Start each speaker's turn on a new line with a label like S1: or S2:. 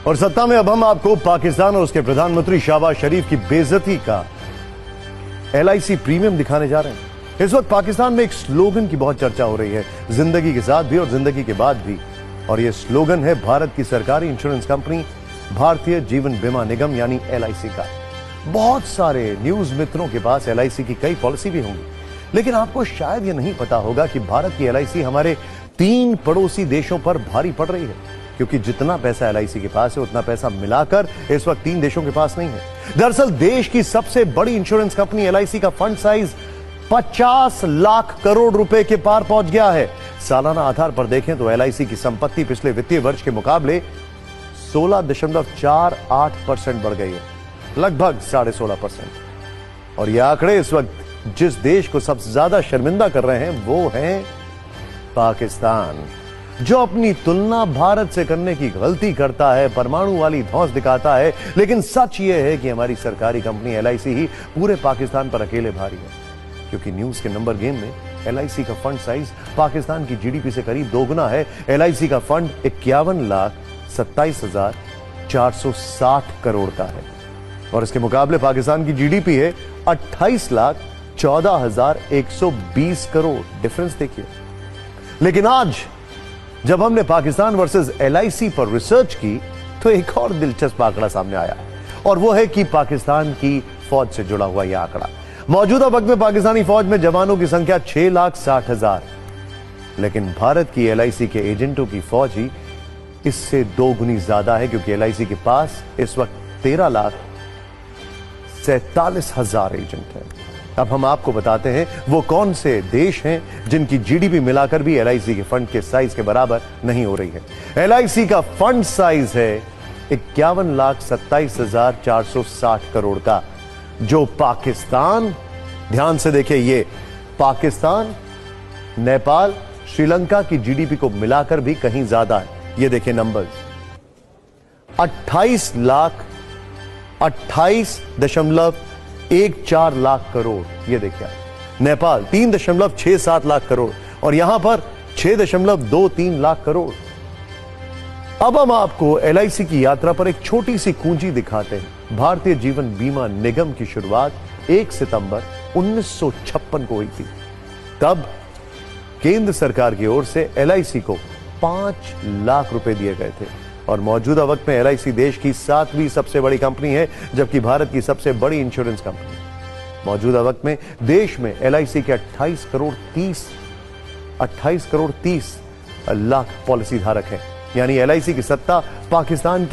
S1: और सत्ता में अब हम आपको पाकिस्तान और उसके प्रधानमंत्री शहबाज शरीफ की बेइज्जती का LIC प्रीमियम दिखाने जा रहे हैं। इस वक्त पाकिस्तान में एक स्लोगन की बहुत चर्चा हो रही है, जिंदगी के साथ भी और जिंदगी के बाद भी। और यह स्लोगन है भारत की सरकारी इंश्योरेंस कंपनी भारतीय जीवन बीमा निगम यानी LIC का। बहुत सारे न्यूज मित्रों के पास LIC की कई पॉलिसी भी होंगी, लेकिन आपको शायद यह नहीं पता होगा कि भारत की LIC हमारे 3 पड़ोसी देशों पर भारी पड़ रही है, क्योंकि जितना पैसा LIC के पास है उतना पैसा मिलाकर इस वक्त 3 देशों के पास नहीं है। दरअसल देश की सबसे बड़ी इंश्योरेंस कंपनी LIC का फंड साइज 50 लाख करोड़ रुपए के पार पहुंच गया है। सालाना आधार पर देखें तो LIC की संपत्ति पिछले वित्तीय वर्ष के मुकाबले 16.48% बढ़ गई है, लगभग 16.5%। और यह आंकड़े इस वक्त जिस देश को सबसे ज्यादा शर्मिंदा कर रहे हैं वो है पाकिस्तान, जो अपनी तुलना भारत से करने की गलती करता है, परमाणु वाली धौंस दिखाता है। लेकिन सच यह है कि हमारी सरकारी कंपनी LIC ही पूरे पाकिस्तान पर अकेले भारी है, क्योंकि न्यूज के नंबर गेम में LIC का फंड साइज पाकिस्तान की GDP से करीब 2 गुना है। LIC का फंड 51,27,460 करोड़ का है और इसके मुकाबले पाकिस्तान की GDP है 28,14,120 करोड़। डिफरेंस देखिए। लेकिन आज जब हमने पाकिस्तान वर्सेस LIC पर रिसर्च की तो एक और दिलचस्प आंकड़ा सामने आया, और वो है कि पाकिस्तान की फौज से जुड़ा हुआ यह आंकड़ा। मौजूदा वक्त में पाकिस्तानी फौज में जवानों की संख्या 6,60,000, लेकिन भारत की LIC के एजेंटों की फौज ही इससे 2 गुनी ज्यादा है, क्योंकि LIC के पास इस वक्त 13,47,000 एजेंट हैं। अब हम आपको बताते हैं वो कौन से देश हैं जिनकी GDP मिलाकर भी LIC के फंड के साइज के बराबर नहीं हो रही है। LIC का फंड साइज है 51,27,460 करोड़ का, जो पाकिस्तान, ध्यान से देखिए, ये पाकिस्तान, नेपाल, श्रीलंका की GDP को मिलाकर भी कहीं ज्यादा है। ये देखिए नंबर्स, 28.14 लाख करोड़। ये देखिए नेपाल 3.67 लाख करोड़ और यहां पर 6.23 लाख करोड़। अब हम आपको LIC की यात्रा पर एक छोटी सी कुंजी दिखाते हैं। भारतीय जीवन बीमा निगम की शुरुआत 1 सितंबर 1956 को हुई थी। तब केंद्र सरकार की ओर से LIC को 5 लाख रुपए दिए गए थे और मौजूदा वक्त में LIC देश की 7वीं सबसे बड़ी कंपनी है, जबकि भारत की सबसे बड़ी इंश्योरेंस कंपनी। मौजूदा वक्त में देश में LIC के 28 करोड़ 30 लाख पॉलिसी धारक हैं, यानी LIC की सत्ता पाकिस्तान की